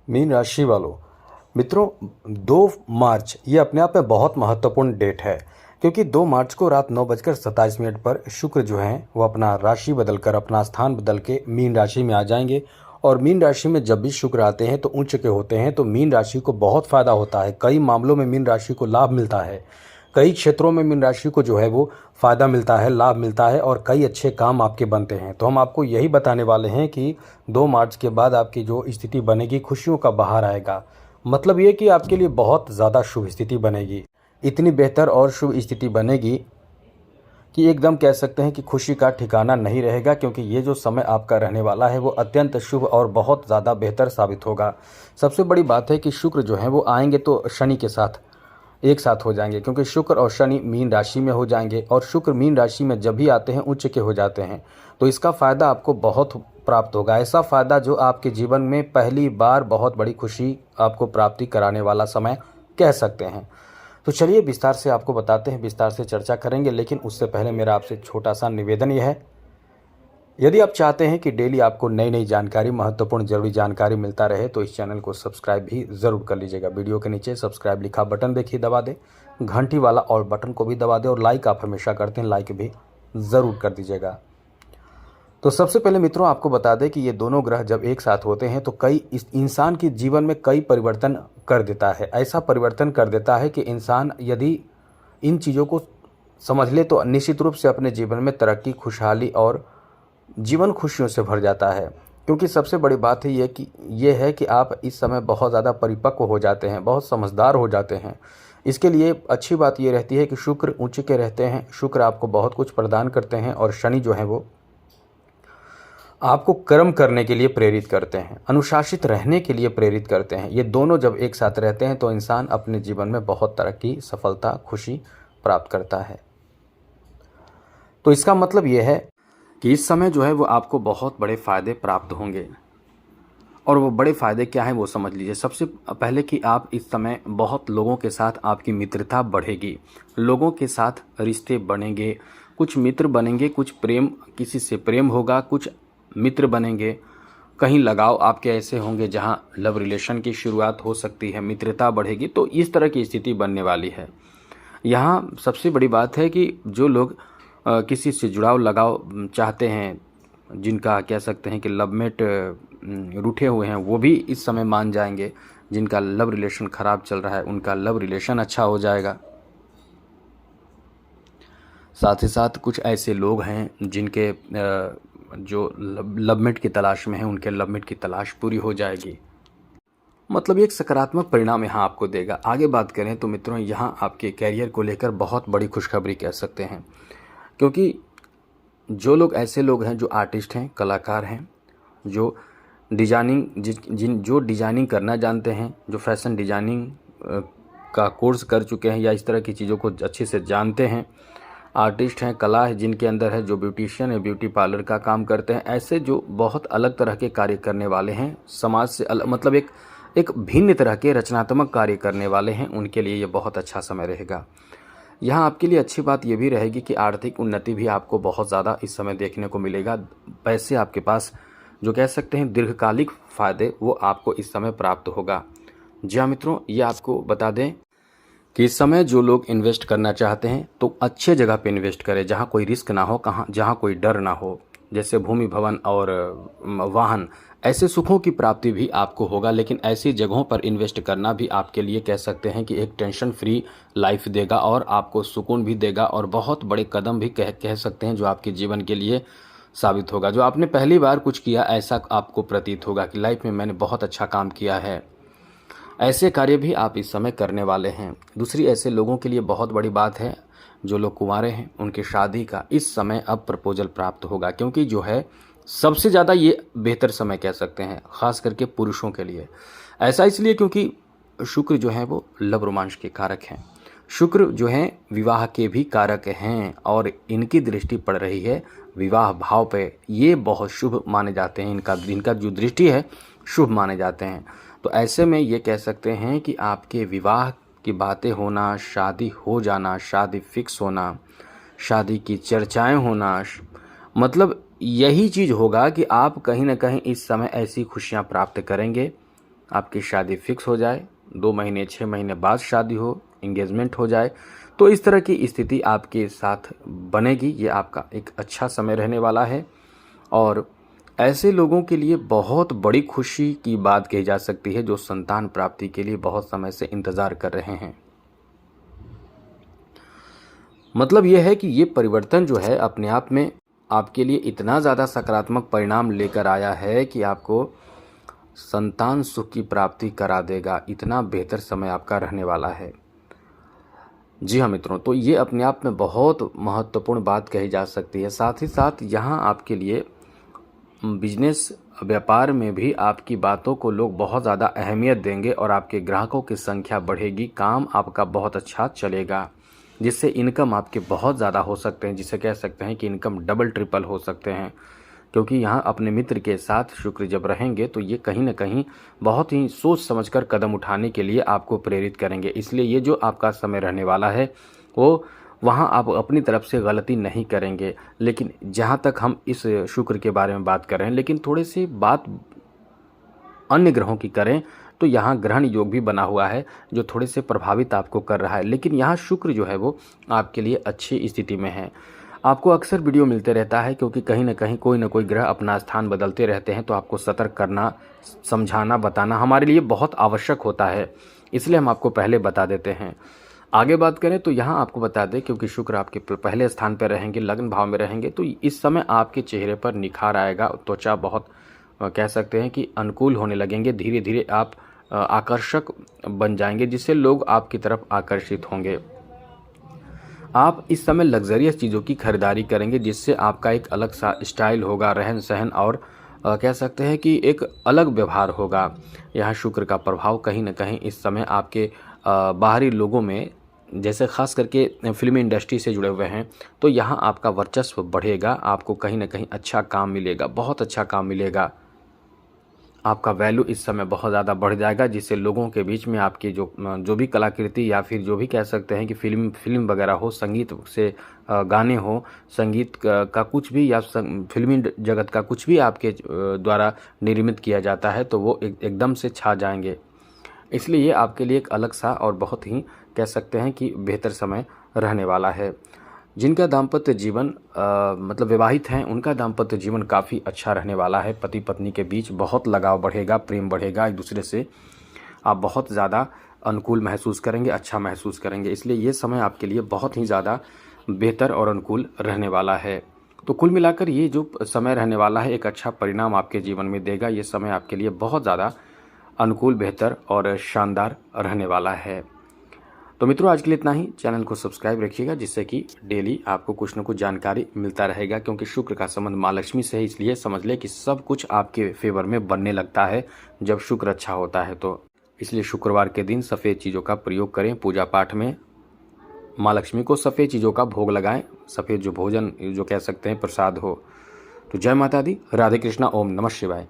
Mean राशि वालों, मित्रों, 2 मार्च ये अपने आप में बहुत महत्वपूर्ण डेट है, क्योंकि 2 मार्च को रात 9:27 पर शुक्र जो हैं वो अपना राशि बदलकर, अपना स्थान बदल के मीन राशि में आ जाएंगे। और मीन राशि में जब भी शुक्र आते हैं तो उच्च के होते हैं, तो मीन राशि को बहुत फ़ायदा होता है। कई मामलों में मीन राशि को लाभ मिलता है, कई क्षेत्रों में मीन राशि को जो है वो फ़ायदा मिलता है, लाभ मिलता है, और कई अच्छे काम आपके बनते हैं। तो हम आपको यही बताने वाले हैं कि 2 मार्च के बाद आपकी जो स्थिति बनेगी, खुशियों का बहार आएगा। मतलब ये कि आपके लिए बहुत ज़्यादा शुभ स्थिति बनेगी, इतनी बेहतर और शुभ स्थिति बनेगी कि एकदम कह सकते हैं कि खुशी का ठिकाना नहीं रहेगा, क्योंकि ये जो समय आपका रहने वाला है वो अत्यंत शुभ और बहुत ज़्यादा बेहतर साबित होगा। सबसे बड़ी बात है कि शुक्र जो है वो आएंगे तो शनि के साथ एक साथ हो जाएंगे, क्योंकि शुक्र और शनि मीन राशि में हो जाएंगे, और शुक्र मीन राशि में जब भी आते हैं उच्च के हो जाते हैं। तो इसका फ़ायदा आपको बहुत प्राप्त होगा, ऐसा फ़ायदा जो आपके जीवन में पहली बार बहुत बड़ी खुशी आपको प्राप्ति कराने वाला समय कह सकते हैं। तो चलिए विस्तार से आपको बताते हैं, विस्तार से चर्चा करेंगे, लेकिन उससे पहले मेरा आपसे छोटा सा निवेदन यह है, यदि आप चाहते हैं कि डेली आपको नई नई जानकारी, महत्वपूर्ण जरूरी जानकारी मिलता रहे, तो इस चैनल को सब्सक्राइब भी ज़रूर कर लीजिएगा। वीडियो के नीचे सब्सक्राइब लिखा बटन देखिए, दबा दें, घंटी वाला और बटन को भी दबा दें, और लाइक आप हमेशा करते हैं, लाइक भी ज़रूर कर दीजिएगा। तो सबसे पहले मित्रों आपको बता दें कि ये दोनों ग्रह जब एक साथ होते हैं तो कई इस इंसान के जीवन में कई परिवर्तन कर देता है। ऐसा परिवर्तन कर देता है कि इंसान यदि इन चीज़ों को समझ ले तो निश्चित रूप से अपने जीवन में तरक्की, खुशहाली और जीवन खुशियों से भर जाता है। क्योंकि सबसे बड़ी बात है ये है कि आप इस समय बहुत ज़्यादा परिपक्व हो जाते हैं, बहुत समझदार हो जाते हैं। इसके लिए अच्छी बात ये रहती है कि शुक्र उच्च के रहते हैं, शुक्र आपको बहुत कुछ प्रदान करते हैं, और शनि जो है वो आपको कर्म करने के लिए प्रेरित करते हैं, अनुशासित रहने के लिए प्रेरित करते हैं। ये दोनों जब एक साथ रहते हैं तो इंसान अपने जीवन में बहुत तरक्की, सफलता, खुशी प्राप्त करता है। तो इसका मतलब ये है कि इस समय जो है वो आपको बहुत बड़े फ़ायदे प्राप्त होंगे, और वो बड़े फ़ायदे क्या हैं वो समझ लीजिए। सबसे पहले कि आप इस समय बहुत लोगों के साथ आपकी मित्रता बढ़ेगी, लोगों के साथ रिश्ते बनेंगे, कुछ मित्र बनेंगे, कुछ प्रेम, किसी से प्रेम होगा, कुछ मित्र बनेंगे, कहीं लगाव आपके ऐसे होंगे जहां लव रिलेशन की शुरुआत हो सकती है, मित्रता बढ़ेगी। तो इस तरह की स्थिति बनने वाली है। यहाँ सबसे बड़ी बात है कि जो लोग किसी से जुड़ाव लगाव चाहते हैं, जिनका कह सकते हैं कि लवमेट रूठे हुए हैं, वो भी इस समय मान जाएंगे। जिनका लव रिलेशन ख़राब चल रहा है उनका लव रिलेशन अच्छा हो जाएगा। साथ ही साथ कुछ ऐसे लोग हैं जिनके जो लवमेट की तलाश में हैं, उनके लवमेट की तलाश पूरी हो जाएगी। मतलब एक सकारात्मक परिणाम यहाँ आपको देगा। आगे बात करें तो मित्रों, यहाँ आपके कैरियर को लेकर बहुत बड़ी खुशखबरी कह सकते हैं, क्योंकि जो लोग ऐसे लोग हैं जो आर्टिस्ट हैं, कलाकार हैं, जो जो डिजाइनिंग करना जानते हैं, जो फैशन डिजाइनिंग का कोर्स कर चुके हैं या इस तरह की चीज़ों को अच्छे से जानते हैं, आर्टिस्ट हैं, कला है जिनके अंदर है, जो ब्यूटिशियन है, ब्यूटी पार्लर का काम करते हैं, ऐसे जो बहुत अलग तरह के कार्य करने वाले हैं, समाज से अलग, मतलब एक भिन्न तरह के रचनात्मक कार्य करने वाले हैं, उनके लिए ये बहुत अच्छा समय रहेगा। यहाँ आपके लिए अच्छी बात ये भी रहेगी कि आर्थिक उन्नति भी आपको बहुत ज़्यादा इस समय देखने को मिलेगा। पैसे आपके पास, जो कह सकते हैं दीर्घकालिक फ़ायदे, वो आपको इस समय प्राप्त होगा। जी हाँ मित्रों, ये आपको बता दें कि इस समय जो लोग इन्वेस्ट करना चाहते हैं तो अच्छे जगह पे इन्वेस्ट करें, जहाँ कोई रिस्क ना हो, जहाँ कोई डर ना हो। जैसे भूमि, भवन और वाहन, ऐसे सुखों की प्राप्ति भी आपको होगा, लेकिन ऐसी जगहों पर इन्वेस्ट करना भी आपके लिए कह सकते हैं कि एक टेंशन फ्री लाइफ देगा, और आपको सुकून भी देगा, और बहुत बड़े कदम भी कह सकते हैं जो आपके जीवन के लिए साबित होगा। जो आपने पहली बार कुछ किया, ऐसा आपको प्रतीत होगा कि लाइफ में मैंने बहुत अच्छा काम किया है। ऐसे कार्य भी आप इस समय करने वाले हैं। दूसरी, ऐसे लोगों के लिए बहुत बड़ी बात है, जो लोग कुंवारे हैं, उनकी शादी का इस समय अब प्रपोजल प्राप्त होगा, क्योंकि जो है सबसे ज़्यादा ये बेहतर समय कह सकते हैं, ख़ास करके पुरुषों के लिए। ऐसा इसलिए क्योंकि शुक्र जो है वो लव रोमांच के कारक हैं, शुक्र जो हैं विवाह के भी कारक हैं, और इनकी दृष्टि पड़ रही है विवाह भाव पे। ये बहुत शुभ माने जाते हैं, इनका जो दृष्टि है शुभ माने जाते हैं। तो ऐसे में ये कह सकते हैं कि आपके विवाह की बातें होना, शादी हो जाना, शादी फिक्स होना, शादी की चर्चाएं होना, मतलब यही चीज़ होगा कि आप कहीं ना कहीं इस समय ऐसी खुशियां प्राप्त करेंगे आपकी शादी फिक्स हो जाए, 2 महीने 6 महीने बाद शादी हो, एंगेजमेंट हो जाए, तो इस तरह की स्थिति आपके साथ बनेगी। ये आपका एक अच्छा समय रहने वाला है और ऐसे लोगों के लिए बहुत बड़ी खुशी की बात कही जा सकती है जो संतान प्राप्ति के लिए बहुत समय से इंतज़ार कर रहे हैं। मतलब ये है कि ये परिवर्तन जो है अपने आप में आपके लिए इतना ज़्यादा सकारात्मक परिणाम लेकर आया है कि आपको संतान सुख की प्राप्ति करा देगा। इतना बेहतर समय आपका रहने वाला है। जी हाँ मित्रों, तो ये अपने आप में बहुत महत्वपूर्ण बात कही जा सकती है। साथ ही साथ यहाँ आपके लिए बिजनेस व्यापार में भी आपकी बातों को लोग बहुत ज़्यादा अहमियत देंगे और आपके ग्राहकों की संख्या बढ़ेगी। काम आपका बहुत अच्छा चलेगा, जिससे इनकम आपके बहुत ज़्यादा हो सकते हैं, जिसे कह सकते हैं कि इनकम डबल ट्रिपल हो सकते हैं। क्योंकि यहाँ अपने मित्र के साथ शुक्र जब रहेंगे तो ये कहीं ना कहीं बहुत ही सोच समझकर कदम उठाने के लिए आपको प्रेरित करेंगे। इसलिए ये जो आपका समय रहने वाला है वो वहाँ आप अपनी तरफ से गलती नहीं करेंगे। लेकिन जहाँ तक हम इस शुक्र के बारे में बात कर रहे हैं, लेकिन थोड़ी सी बात अन्य ग्रहों की करें तो यहाँ ग्रहण योग भी बना हुआ है जो थोड़े से प्रभावित आपको कर रहा है। लेकिन यहाँ शुक्र जो है वो आपके लिए अच्छी स्थिति में है। आपको अक्सर वीडियो मिलते रहता है क्योंकि कहीं ना कहीं कोई ना कोई ग्रह अपना स्थान बदलते रहते हैं, तो आपको सतर्क करना, समझाना, बताना हमारे लिए बहुत आवश्यक होता है। इसलिए हम आपको पहले बता देते हैं। आगे बात करें तो यहाँ आपको बता दें, क्योंकि शुक्र आपके पहले स्थान पर रहेंगे, लग्न भाव में रहेंगे, तो इस समय आपके चेहरे पर निखार आएगा। त्वचा बहुत कह सकते हैं कि अनुकूल होने लगेंगे। धीरे धीरे आप आकर्षक बन जाएंगे, जिससे लोग आपकी तरफ आकर्षित होंगे। आप इस समय लग्जरियस चीज़ों की खरीदारी करेंगे, जिससे आपका एक अलग सा स्टाइल होगा, रहन सहन, और कह सकते हैं कि एक अलग व्यवहार होगा। यहाँ शुक्र का प्रभाव कहीं ना कहीं इस समय आपके बाहरी लोगों में, जैसे खास करके फिल्मी इंडस्ट्री से जुड़े हुए हैं, तो यहाँ आपका वर्चस्व बढ़ेगा। आपको कहीं ना कहीं अच्छा काम मिलेगा, बहुत अच्छा काम मिलेगा। आपका वैल्यू इस समय बहुत ज़्यादा बढ़ जाएगा, जिससे लोगों के बीच में आपकी जो भी कलाकृति या फिर जो भी कह सकते हैं कि फिल्म वगैरह हो, संगीत से गाने हो, संगीत का कुछ भी या फिल्मी जगत का कुछ भी आपके द्वारा निर्मित किया जाता है, तो वो एकदम से छा जाएंगे। इसलिए ये आपके लिए एक अलग सा और बहुत ही कह सकते हैं कि बेहतर समय रहने वाला है। जिनका दाम्पत्य जीवन मतलब विवाहित हैं, उनका दाम्पत्य जीवन काफ़ी अच्छा रहने वाला है। पति पत्नी के बीच बहुत लगाव बढ़ेगा, प्रेम बढ़ेगा, एक दूसरे से आप बहुत ज़्यादा अनुकूल महसूस करेंगे, अच्छा महसूस करेंगे। इसलिए ये समय आपके लिए बहुत ही ज़्यादा बेहतर और अनुकूल रहने वाला है। तो कुल मिलाकर ये जो समय रहने वाला है एक अच्छा परिणाम आपके जीवन में देगा। ये समय आपके लिए बहुत ज़्यादा अनुकूल, बेहतर और शानदार रहने वाला है। तो मित्रों, आज के लिए इतना ही। चैनल को सब्सक्राइब रखिएगा, जिससे कि डेली आपको कुछ न कुछ जानकारी मिलता रहेगा। क्योंकि शुक्र का संबंध माँ लक्ष्मी से है, इसलिए समझ ले कि सब कुछ आपके फेवर में बनने लगता है जब शुक्र अच्छा होता है। तो इसलिए शुक्रवार के दिन सफ़ेद चीज़ों का प्रयोग करें। पूजा पाठ में माँ लक्ष्मी को सफ़ेद चीज़ों का भोग लगाएं, सफ़ेद जो भोजन जो कह सकते हैं प्रसाद हो। तो जय माता दी, राधे कृष्णा, ओम नमः शिवाय।